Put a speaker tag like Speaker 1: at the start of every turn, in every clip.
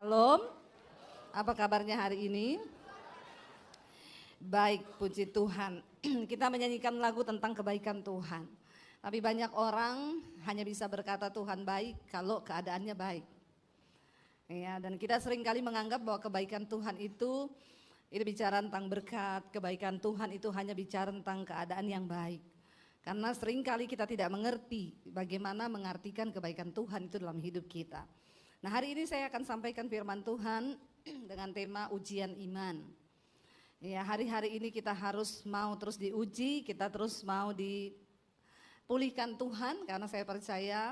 Speaker 1: Shalom, apa kabarnya hari ini? Baik, puji Tuhan. Kita menyanyikan lagu tentang kebaikan Tuhan. Tapi banyak orang hanya bisa berkata Tuhan baik kalau keadaannya baik. Ya, dan kita seringkali menganggap bahwa kebaikan Tuhan itu bicara tentang berkat, kebaikan Tuhan itu hanya bicara tentang keadaan yang baik. Karena seringkali kita tidak mengerti bagaimana mengartikan kebaikan Tuhan itu dalam hidup kita. Nah, hari ini saya akan sampaikan firman Tuhan dengan tema ujian iman. Ya, hari-hari ini kita harus mau terus diuji, kita terus mau dipulihkan Tuhan, karena saya percaya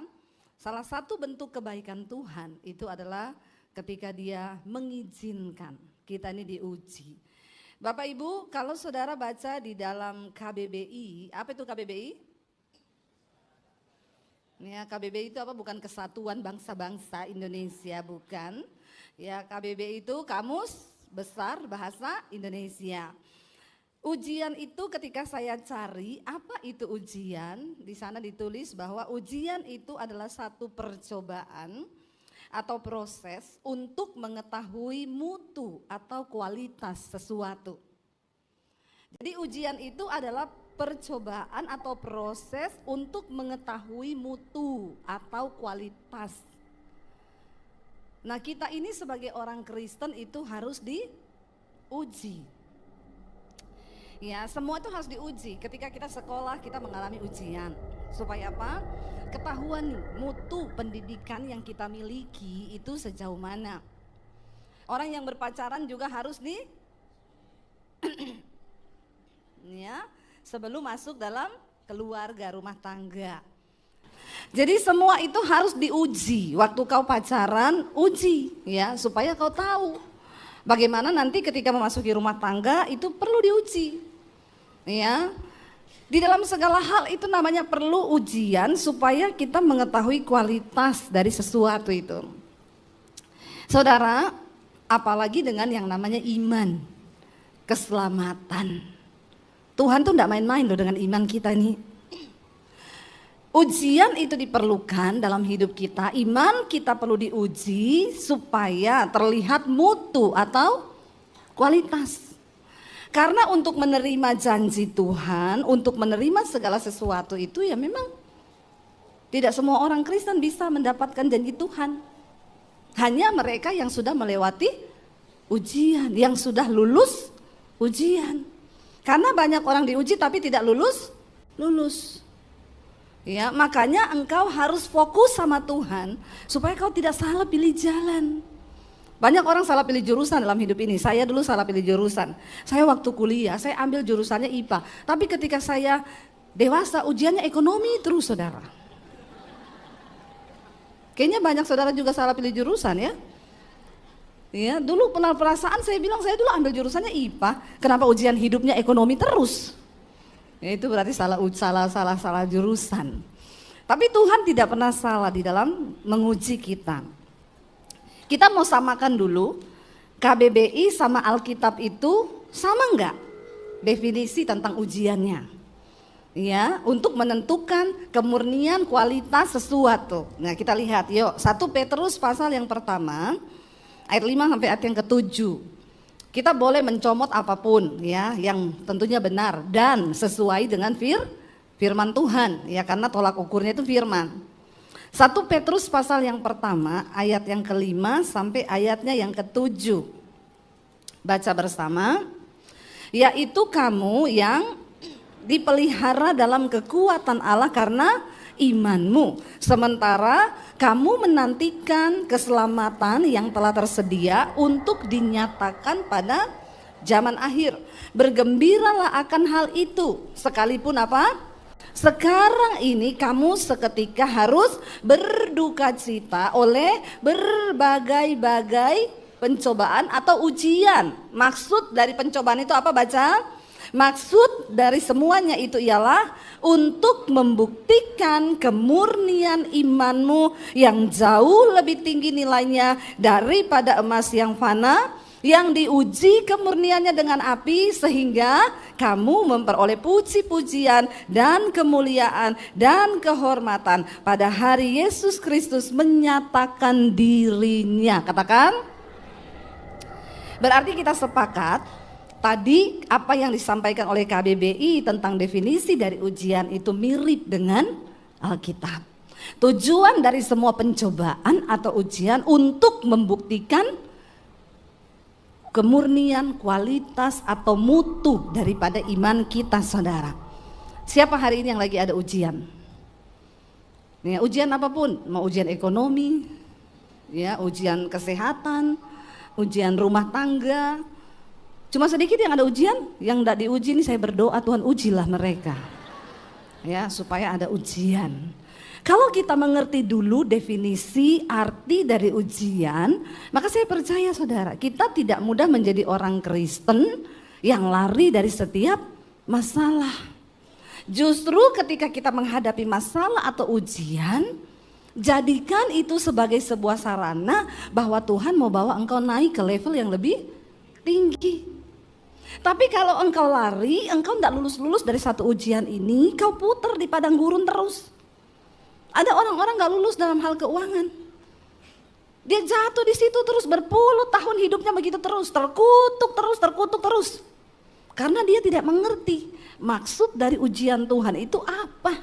Speaker 1: salah satu bentuk kebaikan Tuhan itu adalah ketika Dia mengizinkan kita ini diuji. Bapak Ibu, kalau saudara baca di dalam KBBI, apa itu KBBI? Ya, KBBI itu apa? Bukan Kesatuan Bangsa-Bangsa Indonesia, bukan. Ya, KBBI itu Kamus Besar Bahasa Indonesia. Ujian itu ketika saya cari apa itu ujian, di sana ditulis bahwa ujian itu adalah satu percobaan atau proses untuk mengetahui mutu atau kualitas sesuatu. Jadi ujian itu adalah percobaan atau proses untuk mengetahui mutu atau kualitas. Nah, kita ini sebagai orang Kristen itu harus diuji. Ya, semua itu harus diuji. Ketika kita sekolah kita mengalami ujian. Supaya apa? Ketahuan nih, mutu pendidikan yang kita miliki itu sejauh mana. Orang yang berpacaran juga harus ya, sebelum masuk dalam keluarga rumah tangga. Jadi semua itu harus diuji. Waktu kau pacaran, uji ya, supaya kau tahu bagaimana nanti ketika memasuki rumah tangga itu perlu diuji. Ya. Di dalam segala hal itu namanya perlu ujian supaya kita mengetahui kualitas dari sesuatu itu. Saudara, apalagi dengan yang namanya iman, keselamatan. Tuhan tuh enggak main-main loh dengan iman kita ini. Ujian itu diperlukan dalam hidup kita. Iman kita perlu diuji supaya terlihat mutu atau kualitas. Karena untuk menerima janji Tuhan, untuk menerima segala sesuatu itu ya memang tidak semua orang Kristen bisa mendapatkan janji Tuhan. Hanya mereka yang sudah melewati ujian, yang sudah lulus ujian. Karena banyak orang diuji tapi tidak lulus. Ya, makanya engkau harus fokus sama Tuhan supaya kau tidak salah pilih jalan. Banyak orang salah pilih jurusan dalam hidup ini. Saya dulu salah pilih jurusan. Saya waktu kuliah, saya ambil jurusannya IPA. Tapi ketika saya dewasa, ujiannya ekonomi terus, saudara. Kayaknya banyak saudara juga salah pilih jurusan ya. Ya, dulu pernah perasaan saya bilang saya dulu ambil jurusannya IPA, kenapa ujian hidupnya ekonomi terus? Ya, itu berarti salah jurusan. Tapi Tuhan tidak pernah salah di dalam menguji kita. Kita mau samakan dulu, KBBI sama Alkitab itu sama enggak definisi tentang ujiannya? Ya, untuk menentukan kemurnian kualitas sesuatu. Nah, kita lihat yuk, 1 Petrus pasal yang pertama ayat 5 sampai ayat yang ke-7. Kita boleh mencomot apapun ya, yang tentunya benar dan sesuai dengan firman Tuhan ya, karena tolak ukurnya itu firman. 1 Petrus pasal yang pertama ayat yang ke-5 sampai ayatnya yang ke-7. Baca bersama. Yaitu kamu yang dipelihara dalam kekuatan Allah karena imanmu, sementara kamu menantikan keselamatan yang telah tersedia untuk dinyatakan pada zaman akhir. Bergembiralah akan hal itu, sekalipun apa? Sekarang ini kamu seketika harus berduka cita oleh berbagai-bagai pencobaan atau ujian. Maksud dari pencobaan itu apa? Baca. Maksud dari semuanya itu ialah untuk membuktikan kemurnian imanmu yang jauh lebih tinggi nilainya daripada emas yang fana, yang diuji kemurniannya dengan api, sehingga kamu memperoleh puji-pujian dan kemuliaan dan kehormatan pada hari Yesus Kristus menyatakan dirinya. Katakan Berarti kita sepakat tadi apa yang disampaikan oleh KBBI tentang definisi dari ujian itu mirip dengan Alkitab. Tujuan dari semua pencobaan atau ujian untuk membuktikan kemurnian, kualitas atau mutu daripada iman kita, saudara. Siapa hari ini yang lagi ada ujian? Ya, ujian apapun, mau ujian ekonomi, ya, ujian kesehatan, ujian rumah tangga. Cuma sedikit yang ada ujian, yang tidak diuji ini saya berdoa Tuhan ujilah mereka. Ya, supaya ada ujian. Kalau kita mengerti dulu definisi arti dari ujian, maka saya percaya saudara, kita tidak mudah menjadi orang Kristen yang lari dari setiap masalah. Justru ketika kita menghadapi masalah atau ujian, jadikan itu sebagai sebuah sarana bahwa Tuhan mau bawa engkau naik ke level yang lebih tinggi. Tapi kalau engkau lari, engkau tidak lulus-lulus dari satu ujian ini, kau putar di padang gurun terus. Ada orang-orang gak lulus dalam hal keuangan. Dia jatuh di situ terus berpuluh tahun hidupnya begitu terus, terkutuk terus. Karena dia tidak mengerti maksud dari ujian Tuhan itu apa.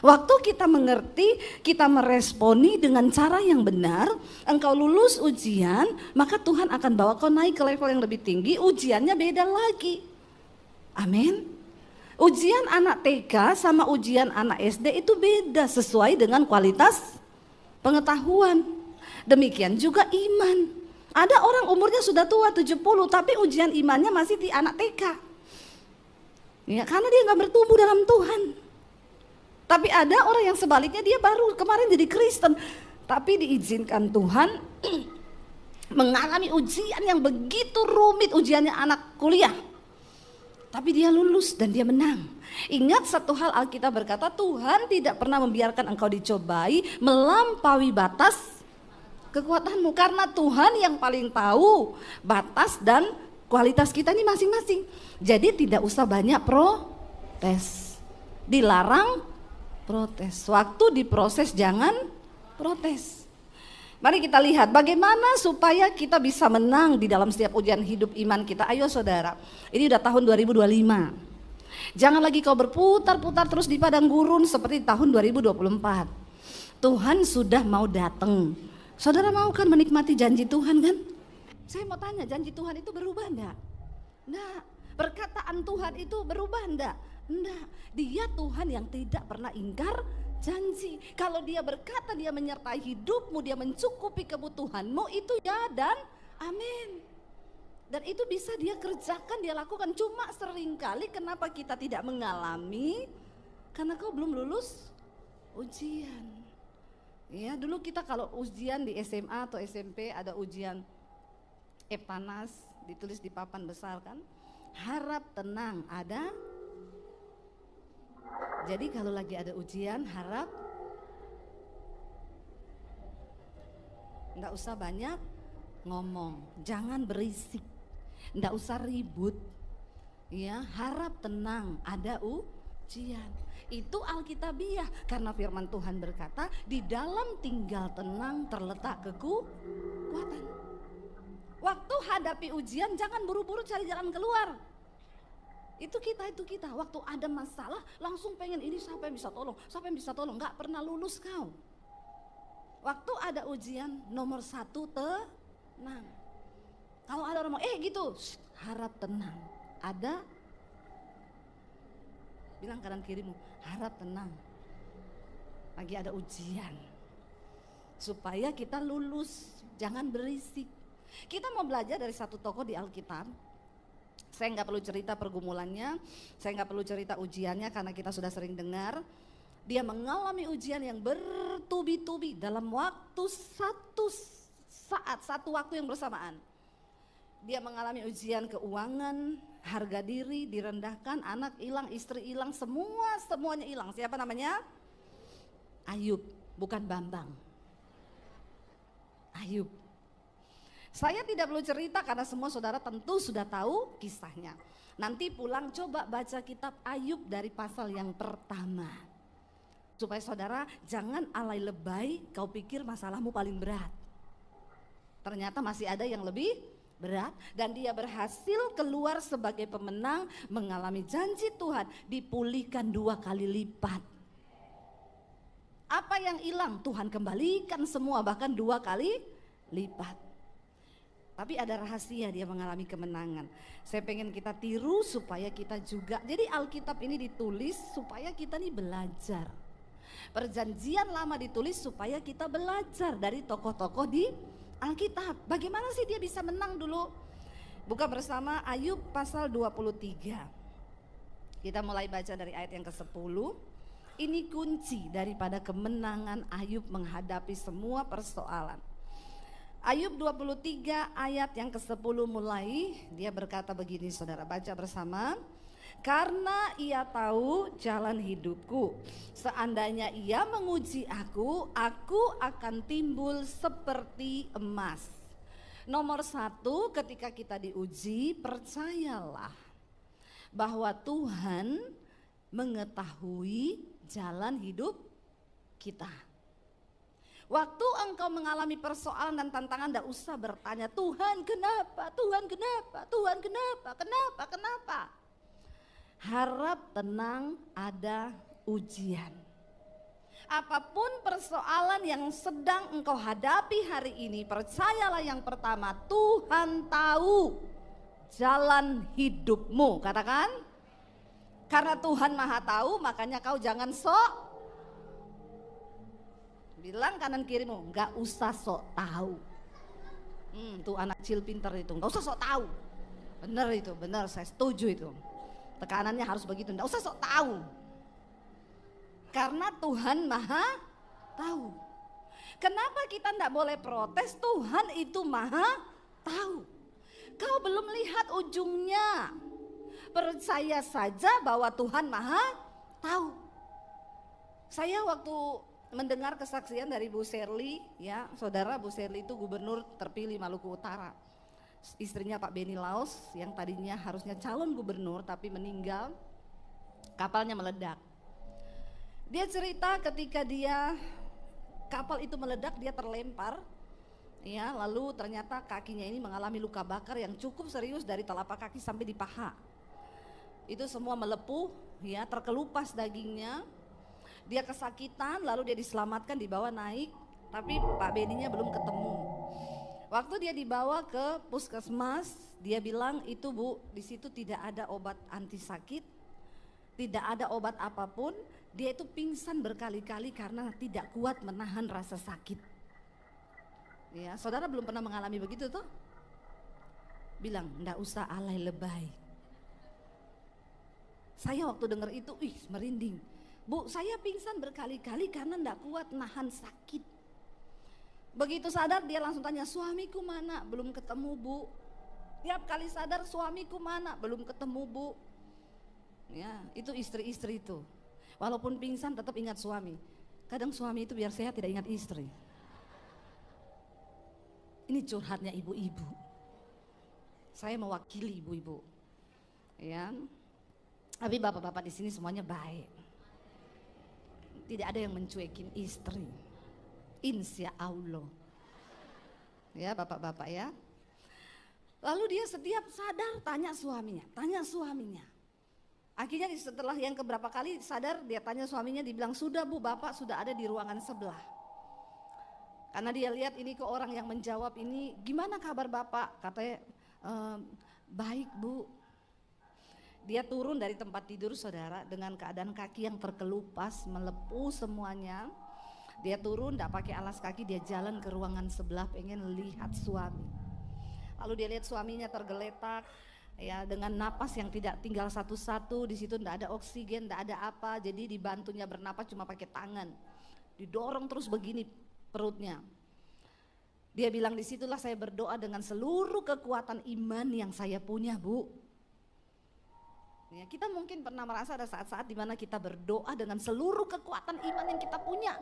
Speaker 1: Waktu kita mengerti, kita meresponi dengan cara yang benar, engkau lulus ujian, maka Tuhan akan bawa kau naik ke level yang lebih tinggi, ujiannya beda lagi. Amin. Ujian anak TK sama ujian anak SD itu beda sesuai dengan kualitas pengetahuan. Demikian juga iman. Ada orang umurnya sudah tua 70 tapi ujian imannya masih di anak TK. Ya, karena dia gak bertumbuh dalam Tuhan. Tapi ada orang yang sebaliknya dia baru kemarin jadi Kristen. Tapi diizinkan Tuhan mengalami ujian yang begitu rumit, ujiannya anak kuliah. Tapi dia lulus dan dia menang. Ingat satu hal, Alkitab berkata Tuhan tidak pernah membiarkan engkau dicobai melampaui batas kekuatanmu. Karena Tuhan yang paling tahu batas dan kualitas kita ini masing-masing. Jadi tidak usah banyak protes. Dilarang protes. Waktu diproses jangan protes. Mari kita lihat bagaimana supaya kita bisa menang di dalam setiap ujian hidup iman kita. Ayo saudara, ini udah tahun 2025. Jangan lagi kau berputar-putar terus di padang gurun seperti tahun 2024. Tuhan sudah mau datang. Saudara mau kan menikmati janji Tuhan kan? Saya mau tanya, janji Tuhan itu berubah enggak? Enggak. Perkataan Tuhan itu berubah enggak? Enggak. Dia Tuhan yang tidak pernah ingkar janji. Kalau dia berkata dia menyertai hidupmu, dia mencukupi kebutuhanmu, itu ya dan amin. Dan itu bisa dia kerjakan, dia lakukan. Cuma seringkali kenapa kita tidak mengalami? Karena kau belum lulus ujian. Ya, dulu kita kalau ujian di SMA atau SMP ada ujian Eptanas ditulis di papan besar kan? Harap tenang ada. Jadi kalau lagi ada ujian harap enggak usah banyak ngomong, jangan berisik, enggak usah ribut. Ya, harap tenang ada ujian. Itu Alkitabiah karena firman Tuhan berkata di dalam tinggal tenang terletak kekuatan. Waktu hadapi ujian jangan buru-buru cari jalan keluar. Itu kita waktu ada masalah langsung pengen ini siapa yang bisa tolong, nggak pernah lulus kau. Waktu ada ujian nomor 1 tenang. Kalau ada orang mau gitu, harap tenang. Ada, bilang kanan kirimu, harap tenang. Lagi ada ujian, supaya kita lulus, jangan berisik. Kita mau belajar dari satu tokoh di Alkitab. Saya nggak perlu cerita pergumulannya, saya nggak perlu cerita ujiannya karena kita sudah sering dengar. Dia mengalami ujian yang bertubi-tubi dalam waktu satu waktu yang bersamaan. Dia mengalami ujian keuangan, harga diri direndahkan, anak hilang, istri hilang, semuanya hilang. Siapa namanya? Ayub, bukan Bambang. Ayub. Saya tidak perlu cerita karena semua saudara tentu sudah tahu kisahnya. Nanti pulang coba baca kitab Ayub dari pasal yang pertama. Supaya saudara jangan alay lebay kau pikir masalahmu paling berat. Ternyata masih ada yang lebih berat, dan dia berhasil keluar sebagai pemenang, mengalami janji Tuhan, dipulihkan 2 kali lipat. Apa yang hilang Tuhan kembalikan semua, bahkan 2 kali lipat. Tapi ada rahasia dia mengalami kemenangan. Saya pengen kita tiru supaya kita juga. Jadi Alkitab ini ditulis supaya kita nih belajar. Perjanjian Lama ditulis supaya kita belajar dari tokoh-tokoh di Alkitab. Bagaimana sih dia bisa menang dulu? Buka bersama Ayub pasal 23. Kita mulai baca dari ayat yang ke-10. Ini kunci daripada kemenangan Ayub menghadapi semua persoalan. Ayub 23 ayat yang ke-10 mulai, dia berkata begini, saudara baca bersama. Karena ia tahu jalan hidupku, seandainya ia menguji aku akan timbul seperti emas. Nomor 1, ketika kita diuji, percayalah bahwa Tuhan mengetahui jalan hidup kita. Waktu engkau mengalami persoalan dan tantangan, tidak usah bertanya, Tuhan kenapa, Tuhan kenapa, Tuhan kenapa, kenapa. Harap tenang, ada ujian. Apapun persoalan yang sedang engkau hadapi hari ini, percayalah yang pertama, Tuhan tahu jalan hidupmu. Katakan, karena Tuhan Maha tahu, makanya kau jangan sok. Bilang kanan kirimu, nggak usah sok tahu. Tuh anak kecil pintar itu, nggak usah sok tahu. Benar itu, benar, saya setuju itu. Tekanannya harus begitu, nggak usah sok tahu. Karena Tuhan Maha tahu. Kenapa kita nggak boleh protes? Tuhan itu Maha tahu. Kau belum lihat ujungnya. Percaya saja bahwa Tuhan Maha tahu. Saya waktu mendengar kesaksian dari Bu Serly, ya saudara, Bu Serly itu gubernur terpilih Maluku Utara. Istrinya Pak Beni Laos yang tadinya harusnya calon gubernur tapi meninggal, kapalnya meledak. Dia cerita ketika kapal itu meledak, dia terlempar, ya, lalu ternyata kakinya ini mengalami luka bakar yang cukup serius dari telapak kaki sampai di paha. Itu semua melepuh, ya, terkelupas dagingnya. Dia kesakitan, lalu dia diselamatkan, dibawa naik, tapi Pak Beninya belum ketemu. Waktu dia dibawa ke puskesmas, dia bilang, itu Bu, di situ tidak ada obat anti sakit, tidak ada obat apapun. Dia itu pingsan berkali-kali karena tidak kuat menahan rasa sakit. Ya, saudara belum pernah mengalami begitu tuh? Bilang, enggak usah alay lebay. Saya waktu dengar itu, merinding. Bu, saya pingsan berkali-kali karena enggak kuat nahan sakit. Begitu sadar dia langsung tanya, suamiku mana? Belum ketemu Bu. Tiap kali sadar, suamiku mana? Belum ketemu Bu. Ya, itu istri-istri itu. Walaupun pingsan tetap ingat suami. Kadang suami itu biar sehat tidak ingat istri. Ini curhatnya ibu-ibu. Saya mewakili ibu-ibu. Ya. Tapi bapak-bapak di sini semuanya baik. Tidak ada yang mencuekin istri. Insya Allah. Ya bapak-bapak ya. Lalu dia setiap sadar tanya suaminya. Akhirnya setelah yang keberapa kali sadar, dia tanya suaminya, dibilang, sudah Bu, Bapak sudah ada di ruangan sebelah. Karena dia lihat ini ke orang yang menjawab ini, gimana kabar Bapak? Katanya, baik Bu. Dia turun dari tempat tidur saudara dengan keadaan kaki yang terkelupas, melepuh semuanya. Dia turun, tidak pakai alas kaki, dia jalan ke ruangan sebelah pengen lihat suami. Lalu dia lihat suaminya tergeletak, ya dengan napas yang tidak tinggal satu-satu, di situ tidak ada oksigen, tidak ada apa, jadi dibantunya bernapas cuma pakai tangan, didorong terus begini perutnya. Dia bilang, disitulah saya berdoa dengan seluruh kekuatan iman yang saya punya Bu. Ya, kita mungkin pernah merasa ada saat-saat di mana kita berdoa dengan seluruh kekuatan iman yang kita punya.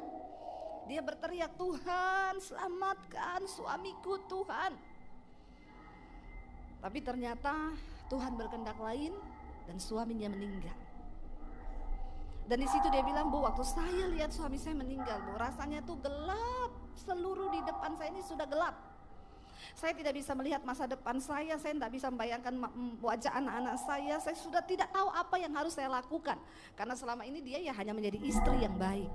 Speaker 1: Dia berteriak, Tuhan selamatkan suamiku Tuhan. Tapi ternyata Tuhan berkehendak lain dan suaminya meninggal. Dan di situ dia bilang, Bu, waktu saya lihat suami saya meninggal Bu, rasanya tuh gelap, seluruh di depan saya ini sudah gelap. Saya tidak bisa melihat masa depan saya tidak bisa membayangkan wajah anak-anak saya sudah tidak tahu apa yang harus saya lakukan. Karena selama ini dia ya hanya menjadi istri yang baik.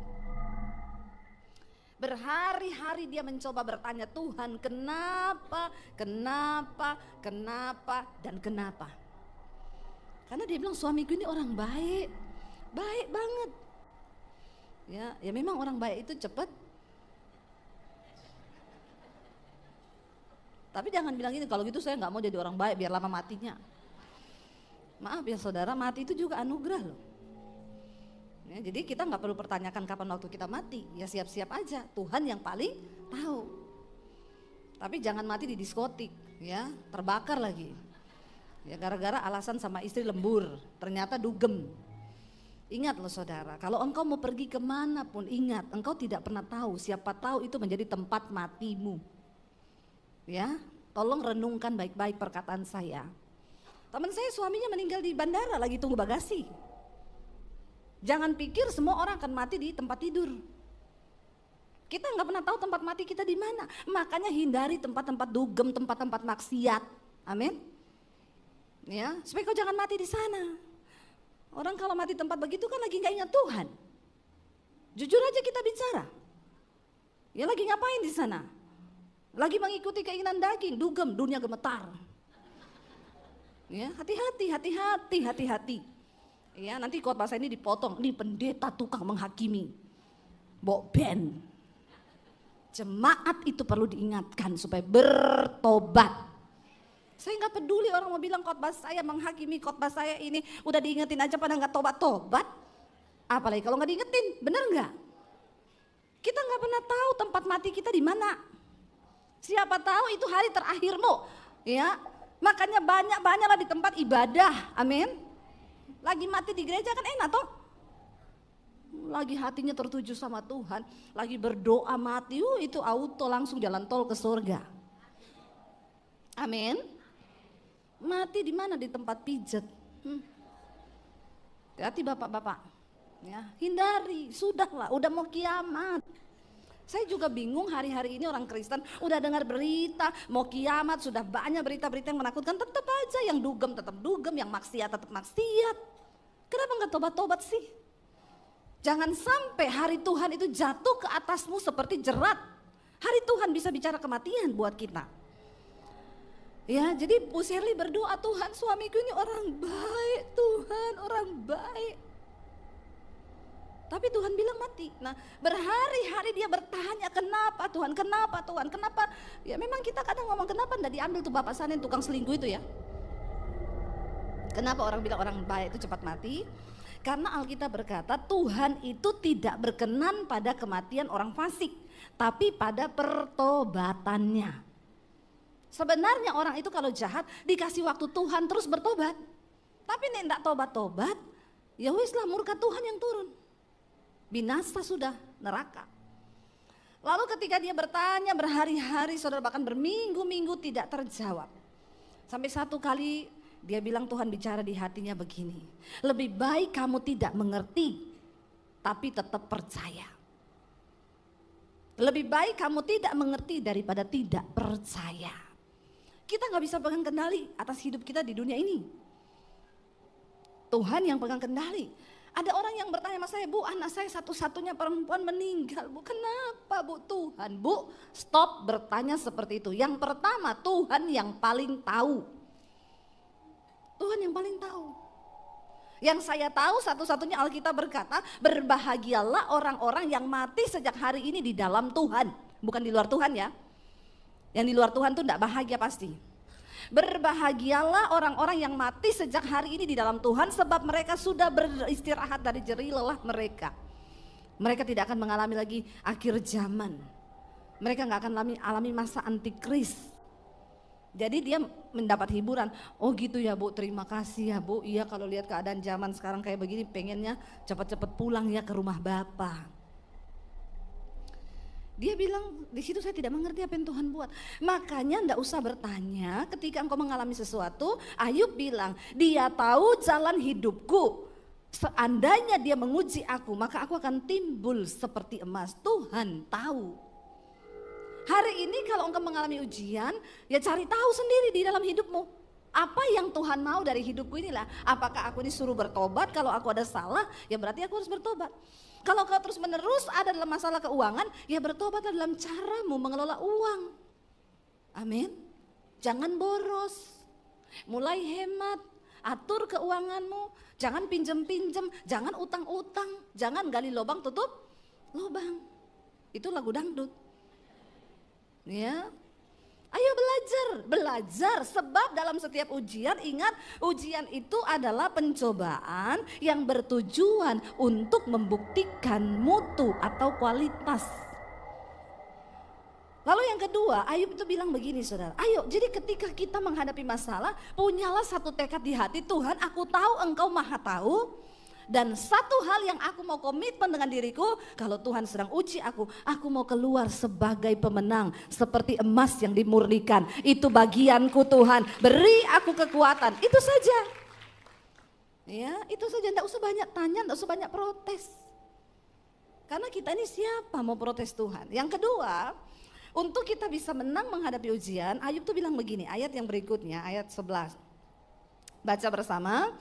Speaker 1: Berhari-hari dia mencoba bertanya, Tuhan kenapa, kenapa, kenapa, dan kenapa. Karena dia bilang suamiku ini orang baik, baik banget. Ya memang orang baik itu cepat. Tapi jangan bilang gini, kalau gitu saya nggak mau jadi orang baik biar lama matinya. Maaf ya saudara, mati itu juga anugerah loh. Ya, jadi kita nggak perlu pertanyakan kapan waktu kita mati, ya siap-siap aja. Tuhan yang paling tahu. Tapi jangan mati di diskotik, ya terbakar lagi. Ya gara-gara alasan sama istri lembur, ternyata dugem. Ingat loh saudara, kalau engkau mau pergi kemanapun, ingat engkau tidak pernah tahu, siapa tahu itu menjadi tempat matimu. Ya, tolong renungkan baik-baik perkataan saya. Teman saya suaminya meninggal di bandara lagi tunggu bagasi. Jangan pikir semua orang akan mati di tempat tidur. Kita nggak pernah tahu tempat mati kita di mana. Makanya hindari tempat-tempat dugem, tempat-tempat maksiat. Amin. Ya, supaya kau jangan mati di sana. Orang kalau mati tempat begitu kan lagi nggak ingat Tuhan. Jujur aja kita bicara. Ya lagi ngapain di sana? Lagi mengikuti keinginan daging, dugem, dunia gemetar. Ya, hati-hati. Ya, nanti khotbah saya ini dipotong. Ini pendeta tukang menghakimi. Ben. Jemaat itu perlu diingatkan supaya bertobat. Saya nggak peduli orang mau bilang khotbah saya menghakimi, khotbah saya ini udah diingetin aja pada nggak tobat. Apalagi kalau nggak diingetin, bener nggak? Kita nggak pernah tahu tempat mati kita di mana. Siapa tahu itu hari terakhirmu, ya. Makanya banyak-banyaklah di tempat ibadah, amin. Lagi mati di gereja kan enak toh. Lagi hatinya tertuju sama Tuhan, lagi berdoa mati, itu auto langsung jalan tol ke surga. Amin. Mati di mana? Di tempat pijet. Hati bapak-bapak, ya hindari. Sudahlah, udah mau kiamat. Saya juga bingung hari-hari ini orang Kristen udah dengar berita mau kiamat, sudah banyak berita-berita yang menakutkan, tetap aja yang dugem tetap dugem, yang maksiat tetap maksiat. Kenapa nggak tobat-tobat sih? Jangan sampai hari Tuhan itu jatuh ke atasmu seperti jerat. Hari Tuhan bisa bicara kematian buat kita. Ya, jadi Bu Shirley berdoa, Tuhan suamiku ini orang baik, Tuhan orang baik. Tapi Tuhan bilang mati. Nah, berhari-hari dia bertanya, kenapa Tuhan, kenapa Tuhan, kenapa? Ya memang kita kadang ngomong kenapa enggak diambil tuh bapak sana yang tukang selingkuh itu ya. Kenapa orang bilang orang baik itu cepat mati? Karena Alkitab berkata Tuhan itu tidak berkenan pada kematian orang fasik, tapi pada pertobatannya. Sebenarnya orang itu kalau jahat dikasih waktu Tuhan terus bertobat. Tapi nek enggak tobat-tobat, ya wis lah murka Tuhan yang turun. Binasa sudah, neraka. Lalu ketika dia bertanya berhari-hari, saudara bahkan berminggu-minggu tidak terjawab. Sampai satu kali dia bilang Tuhan bicara di hatinya begini, lebih baik kamu tidak mengerti tapi tetap percaya. Lebih baik kamu tidak mengerti daripada tidak percaya. Kita gak bisa pegang kendali atas hidup kita di dunia ini. Tuhan yang pegang kendali. Ada orang yang bertanya sama saya, Bu anak saya satu-satunya perempuan meninggal, Bu kenapa Bu? Tuhan, Bu stop bertanya seperti itu. Yang pertama Tuhan yang paling tahu. Tuhan yang paling tahu. Yang saya tahu satu-satunya Alkitab berkata, berbahagialah orang-orang yang mati sejak hari ini di dalam Tuhan. Bukan di luar Tuhan ya. Yang di luar Tuhan tuh enggak bahagia pasti. Berbahagialah orang-orang yang mati sejak hari ini di dalam Tuhan, sebab mereka sudah beristirahat dari jerih lelah mereka. Mereka tidak akan mengalami lagi akhir zaman. Mereka gak akan alami masa antikris. Jadi dia mendapat hiburan. Oh gitu ya Bu, terima kasih ya Bu. Iya kalau lihat keadaan zaman sekarang kayak begini pengennya cepat-cepat pulang ya ke rumah Bapak. Dia bilang di situ saya tidak mengerti apa yang Tuhan buat. Makanya enggak usah bertanya ketika engkau mengalami sesuatu. Ayub bilang dia tahu jalan hidupku. Seandainya dia menguji aku maka aku akan timbul seperti emas. Tuhan tahu. Hari ini kalau engkau mengalami ujian, ya cari tahu sendiri di dalam hidupmu. Apa yang Tuhan mau dari hidupku inilah. Apakah aku disuruh bertobat? Kalau aku ada salah, ya berarti aku harus bertobat. Kalau kau terus menerus ada dalam masalah keuangan, ya bertobatlah dalam caramu mengelola uang. Amin. Jangan boros. Mulai hemat. Atur keuanganmu. Jangan pinjem-pinjem. Jangan utang-utang. Jangan gali lubang tutup lubang. Itu lagu dangdut. Ya, ayo belajar sebab dalam setiap ujian ingat ujian itu adalah pencobaan yang bertujuan untuk membuktikan mutu atau kualitas. Lalu yang kedua, Ayub itu bilang begini saudara, ayo jadi ketika kita menghadapi masalah punyalah satu tekad di hati, Tuhan aku tahu engkau maha tahu. Dan satu hal yang aku mau komitmen dengan diriku, kalau Tuhan sedang uji aku mau keluar sebagai pemenang seperti emas yang dimurnikan. Itu bagianku Tuhan, beri aku kekuatan, itu saja. Ya, itu saja, enggak usah banyak tanya, enggak usah banyak protes. Karena kita ini siapa mau protes Tuhan. Yang kedua, untuk kita bisa menang menghadapi ujian, Ayub tuh bilang begini, ayat yang berikutnya, ayat 11. Baca bersama.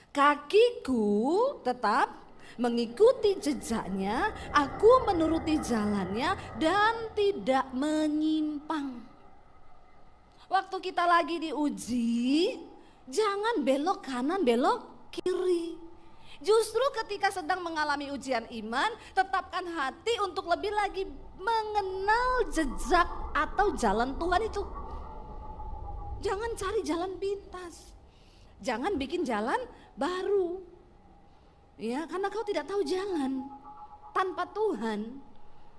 Speaker 1: Kakiku tetap mengikuti jejaknya, aku menuruti jalannya dan tidak menyimpang. Waktu kita lagi diuji, jangan belok kanan, belok kiri. Justru ketika sedang mengalami ujian iman, tetapkan hati untuk lebih lagi mengenal jejak atau jalan Tuhan itu. Jangan cari jalan pintas. Jangan bikin jalan baru. Ya, karena kau tidak tahu jalan tanpa Tuhan.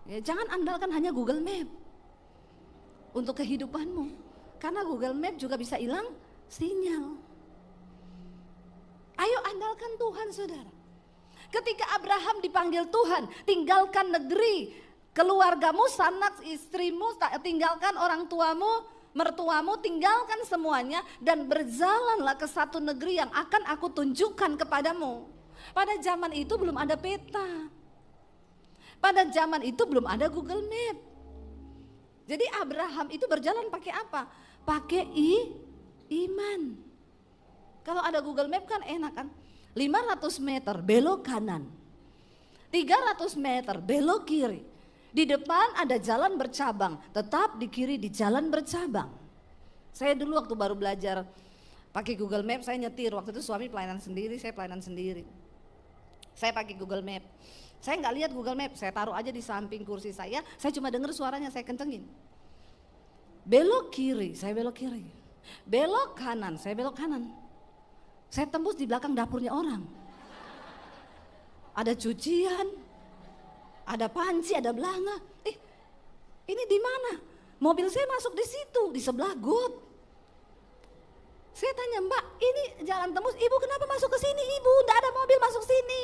Speaker 1: Ya, jangan andalkan hanya Google Map untuk kehidupanmu. Karena Google Map juga bisa hilang sinyal. Ayo andalkan Tuhan saudara. Ketika Abraham dipanggil Tuhan, tinggalkan negeri, keluargamu, sanak istrimu, tinggalkan orang tuamu, mertuamu, tinggalkan semuanya dan berjalanlah ke satu negeri yang akan aku tunjukkan kepadamu. Pada zaman itu belum ada peta. Pada zaman itu belum ada Google Map. Jadi Abraham itu berjalan pakai apa? Pakai iman. Kalau ada Google Map kan enak kan? 500 meter belok kanan. 300 meter belok kiri. Di depan ada jalan bercabang, tetap di kiri di jalan bercabang. Saya dulu waktu baru belajar pakai Google Map, saya nyetir. Waktu itu suami pelayanan sendiri, saya pelayanan sendiri. Saya pakai Google Map. Saya nggak lihat Google Map, saya taruh aja di samping kursi saya cuma dengar suaranya, saya kencengin. Belok kiri, saya belok kiri. Belok kanan, saya belok kanan. Saya tembus di belakang dapurnya orang. Ada cucian, ada panci, ada belanga. Ini di mana? Mobil saya masuk di situ, di sebelah got. Saya tanya, Mbak, ini jalan tembus, Ibu kenapa masuk ke sini? Ibu, enggak ada mobil masuk sini.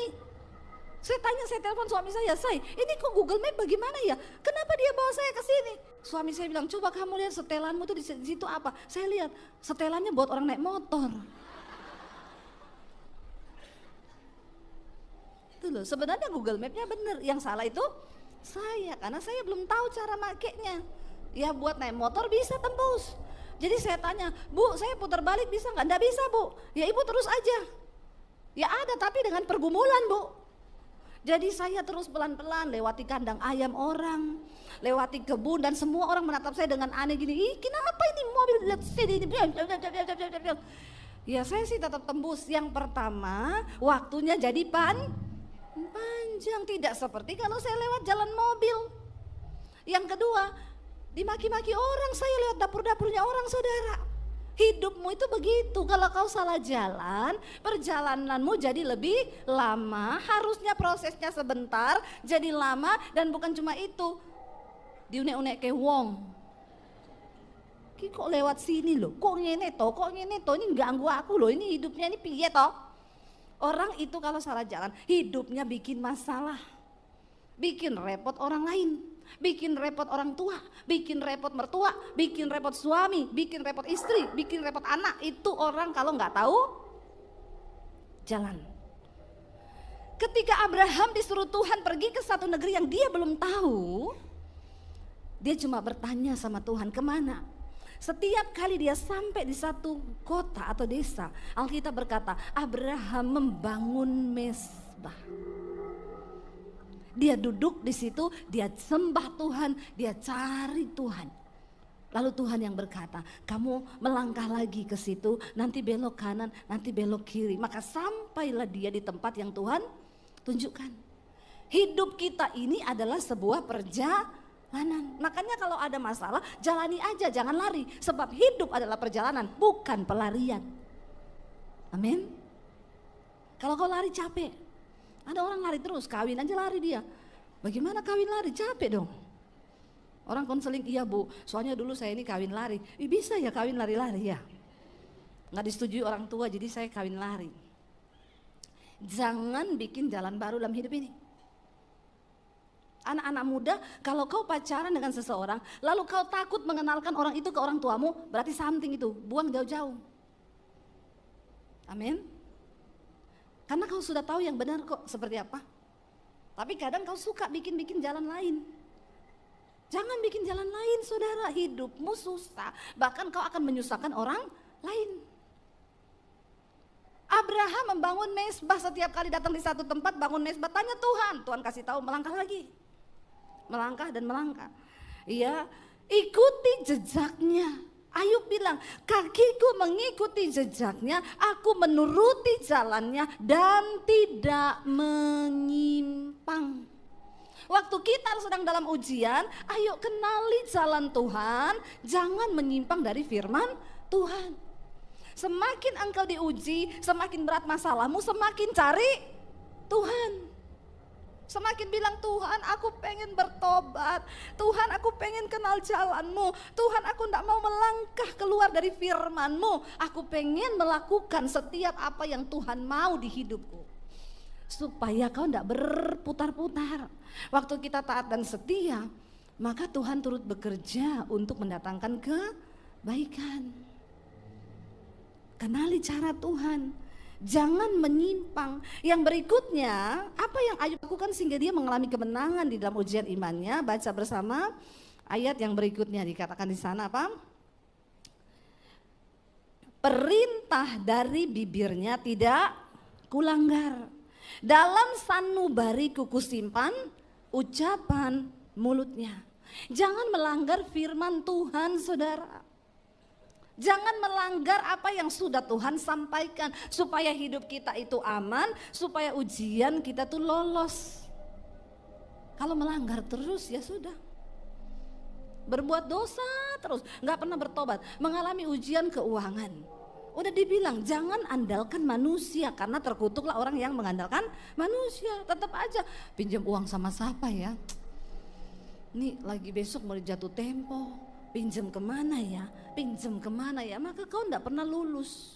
Speaker 1: Saya tanya, saya telepon suami saya, ini kok Google Map bagaimana ya? Kenapa dia bawa saya ke sini? Suami saya bilang, coba kamu lihat setelanmu tuh di situ apa? Saya lihat, setelannya buat orang naik motor. Itu loh, sebenarnya Google Map-nya bener, yang salah itu saya, karena saya belum tahu cara makainya. Ya buat naik motor bisa tembus. Jadi saya tanya, Bu saya putar balik bisa nggak? Nggak bisa Bu, ya Ibu terus aja. Ya ada tapi dengan pergumulan Bu. Jadi saya terus pelan-pelan lewati kandang ayam orang, lewati kebun dan semua orang menatap saya dengan aneh gini, ih kenapa ini mobil lihat sini. Ya saya sih tetap tembus. Yang pertama waktunya jadi panjang, tidak seperti kalau saya lewat jalan mobil. Yang kedua, dimaki-maki orang, saya lewat dapur-dapurnya orang saudara. Hidupmu itu begitu, kalau kau salah jalan, perjalananmu jadi lebih lama. Harusnya prosesnya sebentar, jadi lama. Dan bukan cuma itu, diunek-unek ke wong. Kok lewat sini loh, kok ngene toh, ini ganggu aku loh, ini hidupnya ini piye toh. Orang itu kalau salah jalan, hidupnya bikin masalah, bikin repot orang lain, bikin repot orang tua, bikin repot mertua, bikin repot suami, bikin repot istri, bikin repot anak. Itu orang kalau nggak tahu jalan. Ketika Abraham disuruh Tuhan pergi ke satu negeri yang dia belum tahu, Dia cuma bertanya sama Tuhan, kemana? Setiap kali dia sampai di satu kota atau desa, Alkitab berkata, Abraham membangun mezbah. Dia duduk di situ, dia sembah Tuhan, dia cari Tuhan. Lalu Tuhan yang berkata, kamu melangkah lagi ke situ, nanti belok kanan, nanti belok kiri. Maka sampailah dia di tempat yang Tuhan tunjukkan. Hidup kita ini adalah sebuah perjalanan. Makanya kalau ada masalah, jalani aja, jangan lari. Sebab hidup adalah perjalanan, bukan pelarian. Amin. Kalau kau lari capek. Ada orang lari terus, kawin aja lari dia. Bagaimana kawin lari? Capek dong. Orang konseling, iya bu, soalnya dulu saya ini kawin lari. Bisa ya kawin lari-lari ya? Nggak disetujui orang tua, jadi saya kawin lari. Jangan bikin jalan baru dalam hidup ini. Anak-anak muda, kalau kau pacaran dengan seseorang, lalu kau takut mengenalkan orang itu ke orang tuamu, berarti something itu, buang jauh-jauh. Amin. Karena kau sudah tahu yang benar kok seperti apa. Tapi kadang kau suka bikin-bikin jalan lain. Jangan bikin jalan lain saudara, hidupmu susah. Bahkan kau akan menyusahkan orang lain. Abraham membangun mezbah, setiap kali datang di satu tempat bangun mezbah, tanya Tuhan. Tuhan kasih tahu melangkah lagi. Melangkah dan melangkah. Iya, ikuti jejaknya. Ayub bilang, kakiku mengikuti jejaknya, aku menuruti jalannya dan tidak menyimpang. Waktu kita sedang dalam ujian, ayo kenali jalan Tuhan, jangan menyimpang dari firman Tuhan. Semakin engkau diuji, semakin berat masalahmu, semakin cari Tuhan. Semakin bilang, Tuhan aku pengen bertobat, Tuhan aku pengen kenal jalanmu, Tuhan aku tidak mau melangkah keluar dari firmanmu, aku pengen melakukan setiap apa yang Tuhan mau di hidupku. Supaya kau tidak berputar-putar. Waktu kita taat dan setia, maka Tuhan turut bekerja untuk mendatangkan kebaikan. Kenali cara Tuhan. Jangan menyimpang. Yang berikutnya, apa yang Ayub lakukan sehingga dia mengalami kemenangan di dalam ujian imannya? Baca bersama ayat yang berikutnya, dikatakan di sana apa? Perintah dari bibirnya tidak kulanggar. Dalam sanubariku kusimpan ucapan mulutnya. Jangan melanggar firman Tuhan saudara. Jangan melanggar apa yang sudah Tuhan sampaikan, supaya hidup kita itu aman, supaya ujian kita tuh lolos. Kalau melanggar terus ya sudah, berbuat dosa terus, nggak pernah bertobat, mengalami ujian keuangan. Udah dibilang jangan andalkan manusia, karena terkutuklah orang yang mengandalkan manusia. Tetap aja pinjam uang sama siapa ya? Nih lagi besok mau jatuh tempo. Pinjam kemana ya? Pinjam kemana ya? Maka kau tidak pernah lulus.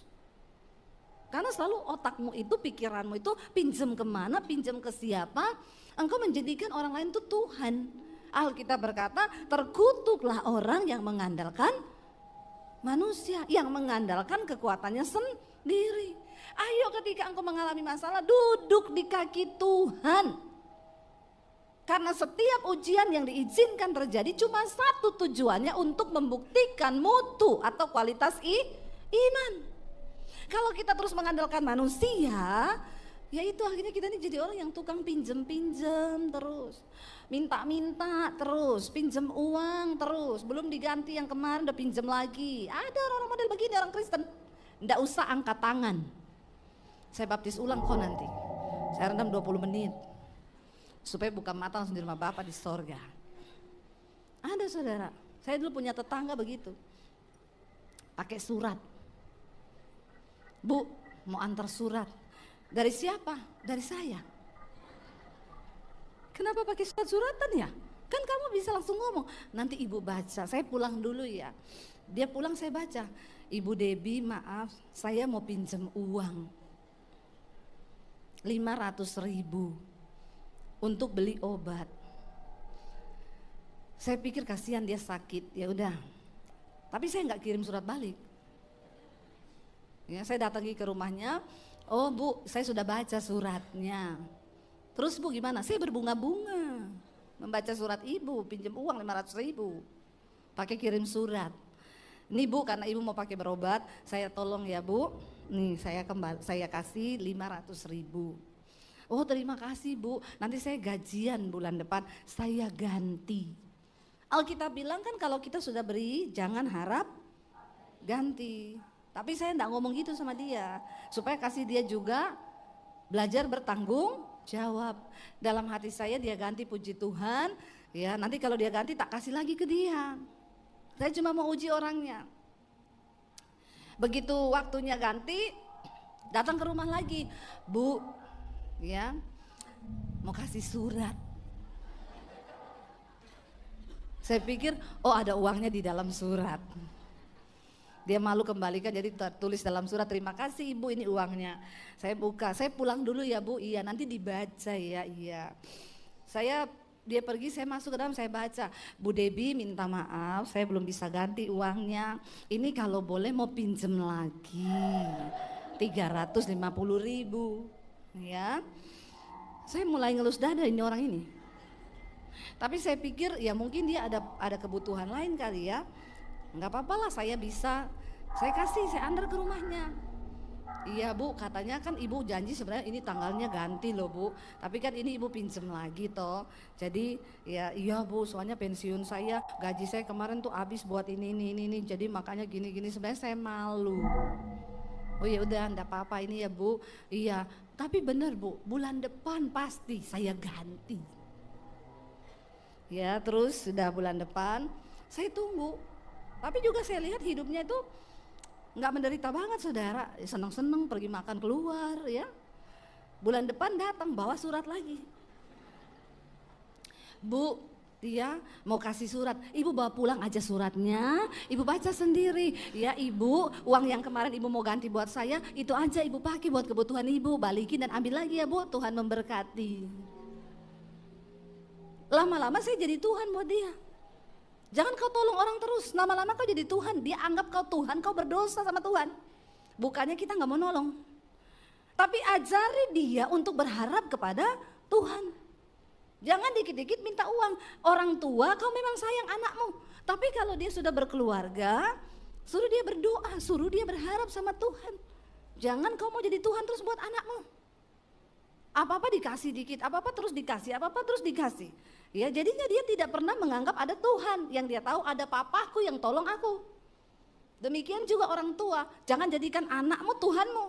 Speaker 1: Karena selalu otakmu itu, pikiranmu itu pinjam kemana, pinjam ke siapa. Engkau menjadikan orang lain itu Tuhan. Alkitab berkata, terkutuklah orang yang mengandalkan manusia, yang mengandalkan kekuatannya sendiri. Ayo ketika engkau mengalami masalah, duduk di kaki Tuhan. Karena setiap ujian yang diizinkan terjadi cuma satu tujuannya, untuk membuktikan mutu atau kualitas iman. Kalau kita terus mengandalkan manusia, ya itu akhirnya kita ini jadi orang yang tukang pinjem-pinjem terus. Minta-minta terus, pinjem uang terus, belum diganti yang kemarin udah pinjem lagi. Ada orang model begini, orang Kristen. Nggak usah angkat tangan. Saya baptis ulang kok nanti. Saya rendam 20 menit. Supaya buka mata langsung di rumah Bapak di sorga. Ada saudara, saya dulu punya tetangga begitu. Pakai surat. Bu, mau antar surat. Dari siapa? Dari saya. Kenapa pakai surat-suratan ya? Kan kamu bisa langsung ngomong. Nanti ibu baca, saya pulang dulu ya. Dia pulang saya baca. Ibu Debbie maaf, saya mau pinjam uang 500.000 untuk beli obat. Saya pikir kasihan dia sakit, ya udah. Tapi saya nggak kirim surat balik. Ya, saya datangi ke rumahnya. Oh bu, saya sudah baca suratnya. Terus bu gimana? Saya berbunga-bunga. membaca surat ibu, pinjam uang 500.000, pakai kirim surat. Nih Bu, karena ibu mau pakai berobat, saya tolong ya Bu, nih saya kasih 500.000. Oh terima kasih Bu, nanti saya gajian bulan depan, saya ganti. Alkitab bilang kan kalau kita sudah beri, jangan harap ganti. Tapi saya enggak ngomong gitu sama dia, supaya kasih dia juga belajar bertanggung jawab. Dalam hati saya dia ganti, puji Tuhan, ya nanti kalau dia ganti tak kasih lagi ke dia. Saya cuma mau uji orangnya. Begitu waktunya ganti, datang ke rumah lagi, Bu, ya mau kasih surat. Saya pikir, oh ada uangnya di dalam surat. Dia malu kembalikan, jadi tertulis dalam surat, terima kasih Ibu ini uangnya. Saya buka, saya pulang dulu ya Bu, iya nanti dibaca ya, iya. Dia pergi, saya masuk ke dalam, saya baca, Bu Debbie minta maaf, saya belum bisa ganti uangnya. Ini kalau boleh mau pinjem lagi, 350.000, ya. Saya mulai ngelus dada ini orang ini. Tapi saya pikir ya mungkin dia ada kebutuhan lain kali ya. Enggak apa-apa lah, saya bisa, saya kasih, saya antar ke rumahnya. Iya Bu, katanya kan ibu janji sebenarnya ini tanggalnya ganti loh Bu, tapi kan ini ibu pinjem lagi toh. Jadi ya iya Bu, soalnya pensiun saya, gaji saya kemarin tuh habis buat ini, jadi makanya gini sebenarnya saya malu. Oh ya udah enggak apa-apa ini ya Bu. Iya, tapi bener Bu, bulan depan pasti saya ganti. Ya terus sudah bulan depan saya tunggu. Tapi juga saya lihat hidupnya itu nggak menderita banget saudara, senang-senang pergi makan keluar ya. Bulan depan datang bawa surat lagi. Bu, dia mau kasih surat, ibu bawa pulang aja suratnya, ibu baca sendiri. Ya ibu, uang yang kemarin ibu mau ganti buat saya, itu aja ibu pakai buat kebutuhan ibu, balikin dan ambil lagi ya Bu, Tuhan memberkati. Lama-lama saya jadi Tuhan buat dia. Jangan kau tolong orang terus, lama-lama kau jadi Tuhan, dia anggap kau Tuhan, kau berdosa sama Tuhan. Bukannya kita gak mau nolong, tapi ajari dia untuk berharap kepada Tuhan. Jangan dikit-dikit minta uang. Orang tua kau memang sayang anakmu, tapi kalau dia sudah berkeluarga, suruh dia berdoa, suruh dia berharap sama Tuhan. Jangan kau mau jadi Tuhan terus buat anakmu. Apa-apa dikasih dikit, apa-apa terus dikasih, apa-apa terus dikasih. Ya jadinya dia tidak pernah menganggap ada Tuhan, yang dia tahu ada papaku yang tolong aku. Demikian juga orang tua, jangan jadikan anakmu Tuhanmu.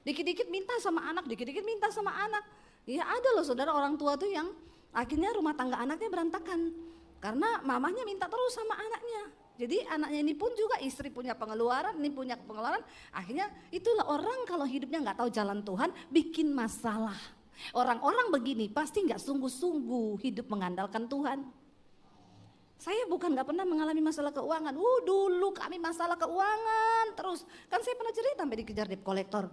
Speaker 1: Dikit-dikit minta sama anak, dikit-dikit minta sama anak. Ya ada loh saudara orang tua tuh yang akhirnya rumah tangga anaknya berantakan. Karena mamanya minta terus sama anaknya. Jadi anaknya ini pun juga istri punya pengeluaran, ini punya pengeluaran. Akhirnya itulah orang kalau hidupnya gak tahu jalan Tuhan bikin masalah. Orang-orang begini pasti gak sungguh-sungguh hidup mengandalkan Tuhan. Saya bukan gak pernah mengalami masalah keuangan. Dulu kami masalah keuangan terus. Kan saya pernah cerita sampai dikejar debt collector.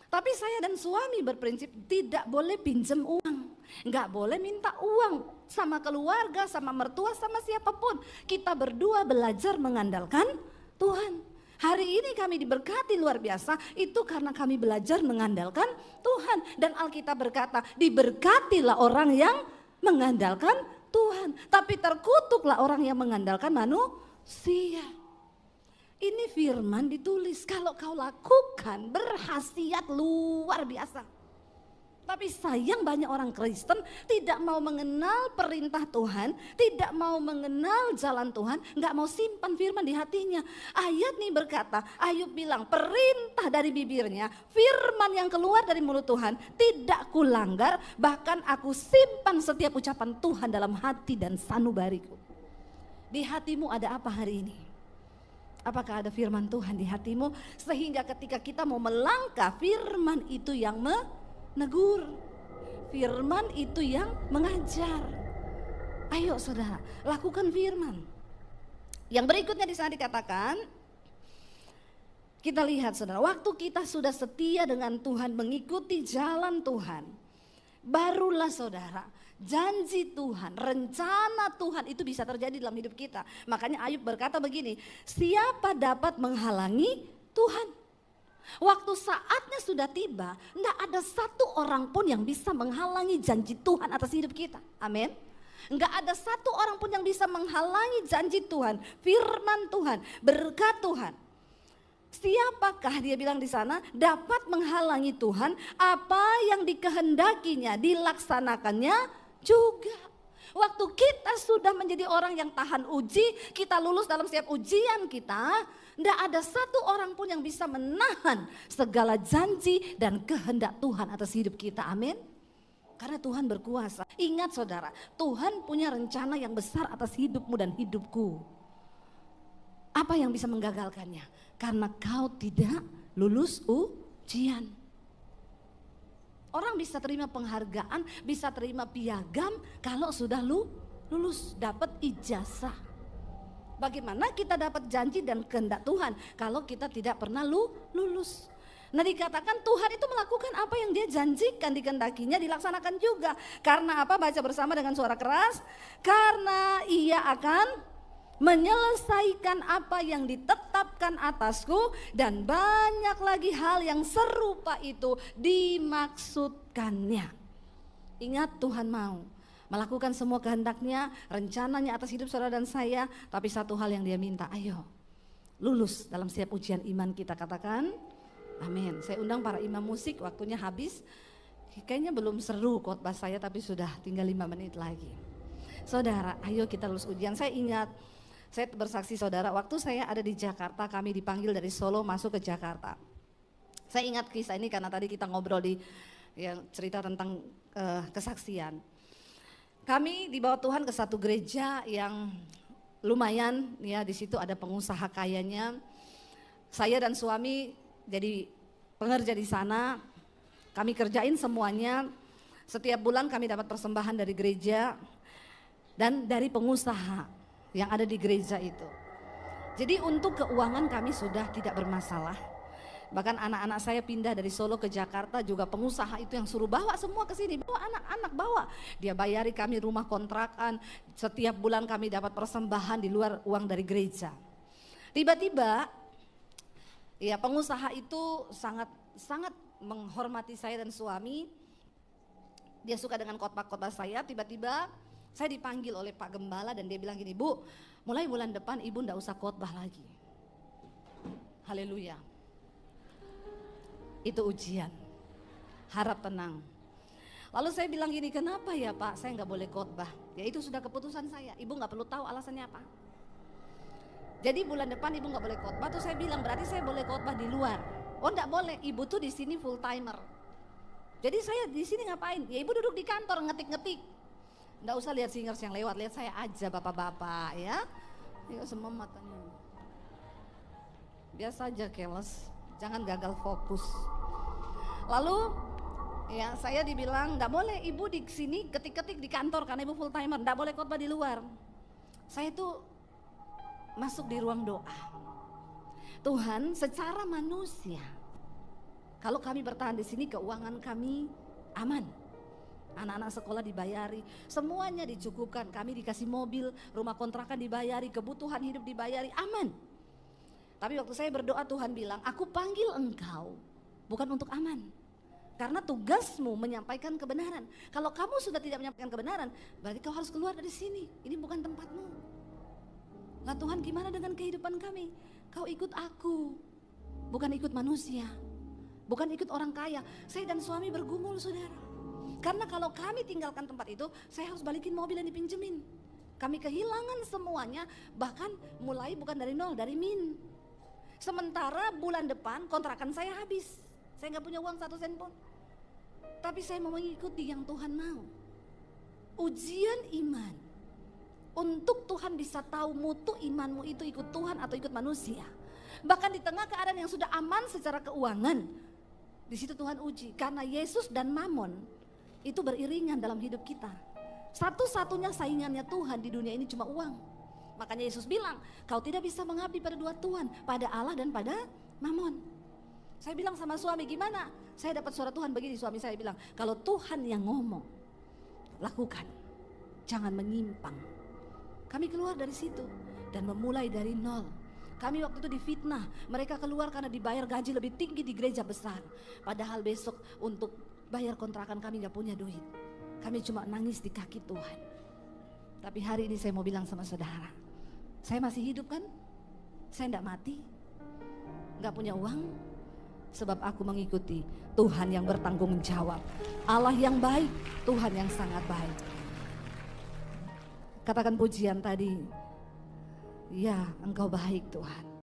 Speaker 1: Tapi saya dan suami berprinsip tidak boleh pinjam uang. Gak boleh minta uang sama keluarga, sama mertua, sama siapapun. Kita berdua belajar mengandalkan Tuhan. Hari ini kami diberkati luar biasa, itu karena kami belajar mengandalkan Tuhan. Dan Alkitab berkata, diberkatilah orang yang mengandalkan Tuhan. Tapi terkutuklah orang yang mengandalkan manusia. Ini firman ditulis, kalau kau lakukan berkhasiat luar biasa. Tapi sayang banyak orang Kristen tidak mau mengenal perintah Tuhan, tidak mau mengenal jalan Tuhan, gak mau simpan firman di hatinya. Ayat nih berkata, Ayub bilang perintah dari bibirnya, firman yang keluar dari mulut Tuhan tidak kulanggar, bahkan aku simpan setiap ucapan Tuhan dalam hati dan sanubariku. Di hatimu ada apa hari ini? Apakah ada firman Tuhan di hatimu? Sehingga ketika kita mau melangkah, firman itu yang menegur, firman itu yang mengajar. Ayo saudara, lakukan firman. Yang berikutnya di sana dikatakan, kita lihat saudara, waktu kita sudah setia dengan Tuhan, mengikuti jalan Tuhan, barulah saudara, janji Tuhan, rencana Tuhan itu bisa terjadi dalam hidup kita. Makanya Ayub berkata begini, siapa dapat menghalangi Tuhan? Waktu saatnya sudah tiba, tidak ada satu orang pun yang bisa menghalangi janji Tuhan atas hidup kita. Amin. Enggak ada satu orang pun yang bisa menghalangi janji Tuhan, firman Tuhan, berkat Tuhan. Siapakah dia bilang di sana dapat menghalangi Tuhan apa yang dikehendakinya dilaksanakannya juga. Waktu kita sudah menjadi orang yang tahan uji, kita lulus dalam setiap ujian kita, tidak ada satu orang pun yang bisa menahan segala janji dan kehendak Tuhan atas hidup kita. Amin. Karena Tuhan berkuasa. Ingat saudara, Tuhan punya rencana yang besar atas hidupmu dan hidupku. Apa yang bisa menggagalkannya? Karena kau tidak lulus ujian. Orang bisa terima penghargaan, bisa terima piagam kalau sudah lulus, dapat ijazah. Bagaimana kita dapat janji dan kehendak Tuhan kalau kita tidak pernah lulus? Nah, dikatakan Tuhan itu melakukan apa yang dia janjikan, dikehendakinya dilaksanakan juga. Karena apa? Baca bersama dengan suara keras. Karena ia akan menyelesaikan apa yang ditetapkan atasku, dan banyak lagi hal yang serupa itu dimaksudkannya. Ingat, Tuhan mau melakukan semua kehendaknya, rencananya atas hidup saudara dan saya. Tapi satu hal yang dia minta, ayo lulus dalam setiap ujian iman kita. Katakan amin. Saya undang para imam musik, waktunya habis. Kayaknya belum seru khotbah saya, tapi sudah tinggal 5 menit lagi. Saudara, ayo kita lulus ujian. Saya ingat, saya bersaksi saudara, waktu saya ada di Jakarta, kami dipanggil dari Solo masuk ke Jakarta. Saya ingat kisah ini karena tadi kita ngobrol di yang cerita tentang kesaksian. Kami dibawa Tuhan ke satu gereja yang lumayan, ya, di situ ada pengusaha kayanya. Saya dan suami jadi pengerja di sana. Kami kerjain semuanya. Setiap bulan kami dapat persembahan dari gereja dan dari pengusaha yang ada di gereja itu. Jadi untuk keuangan kami sudah tidak bermasalah. Bahkan anak-anak saya pindah dari Solo ke Jakarta juga pengusaha itu yang suruh bawa semua ke sini. Bawa anak-anak, bawa. Dia bayari kami rumah kontrakan. Setiap bulan kami dapat persembahan di luar uang dari gereja. Tiba-tiba ya pengusaha itu sangat menghormati saya dan suami. Dia suka dengan khotbah-khotbah saya. Tiba-tiba saya dipanggil oleh Pak Gembala dan dia bilang gini, Bu, mulai bulan depan ibu ndak usah khotbah lagi. Haleluya. Itu ujian. Harap tenang. Lalu saya bilang gini, kenapa ya Pak saya nggak boleh khotbah? Ya itu sudah keputusan saya, ibu nggak perlu tahu alasannya apa. Jadi bulan depan ibu nggak boleh khotbah. Tuh saya bilang berarti saya boleh khotbah di luar. Oh ndak boleh, ibu tuh di sini full timer. Jadi saya di sini ngapain? Ya ibu duduk di kantor ngetik-ngetik. Nggak usah lihat singers yang lewat, lihat saya aja bapak-bapak ya. Yuk semua matanya. Biasa aja keles, jangan gagal fokus. Lalu ya saya dibilang nggak boleh ibu di sini ketik-ketik di kantor karena ibu full timer, nggak boleh khotbah di luar. Saya tuh masuk di ruang doa. Tuhan, secara manusia, kalau kami bertahan di sini keuangan kami aman. Anak-anak sekolah dibayari, semuanya dicukupkan. Kami dikasih mobil, rumah kontrakan dibayari, kebutuhan hidup dibayari, aman. Tapi waktu saya berdoa Tuhan bilang, aku panggil engkau bukan untuk aman. Karena tugasmu menyampaikan kebenaran. Kalau kamu sudah tidak menyampaikan kebenaran, berarti kau harus keluar dari sini. Ini bukan tempatmu. Lah Tuhan, gimana dengan kehidupan kami? Kau ikut aku, bukan ikut manusia, bukan ikut orang kaya. Saya dan suami bergumul saudara. Karena kalau kami tinggalkan tempat itu, saya harus balikin mobil yang dipinjemin. Kami kehilangan semuanya, bahkan mulai bukan dari nol, dari min. Sementara bulan depan kontrakan saya habis. Saya nggak punya uang 1 sen pun. Tapi saya mau mengikuti yang Tuhan mau. Ujian iman. Untuk Tuhan bisa tahu mutu imanmu itu ikut Tuhan atau ikut manusia. Bahkan di tengah keadaan yang sudah aman secara keuangan, di situ Tuhan uji. Karena Yesus dan Mamon itu beriringan dalam hidup kita. Satu-satunya saingannya Tuhan di dunia ini cuma uang. Makanya Yesus bilang, kau tidak bisa mengabdi pada 2 Tuhan, pada Allah dan pada Mamon. Saya bilang sama suami, gimana? Saya dapat suara Tuhan begini, suami saya bilang, kalau Tuhan yang ngomong, lakukan, jangan menyimpang. Kami keluar dari situ dan memulai dari nol. Kami waktu itu difitnah, mereka keluar karena dibayar gaji lebih tinggi di gereja besar. Padahal besok untuk bayar kontrakan kami gak punya duit. Kami cuma nangis di kaki Tuhan. Tapi hari ini saya mau bilang sama saudara, saya masih hidup kan? Saya tidak mati, nggak punya uang, sebab aku mengikuti Tuhan yang bertanggung jawab, Allah yang baik, Tuhan yang sangat baik. Katakan pujian tadi, ya Engkau baik Tuhan.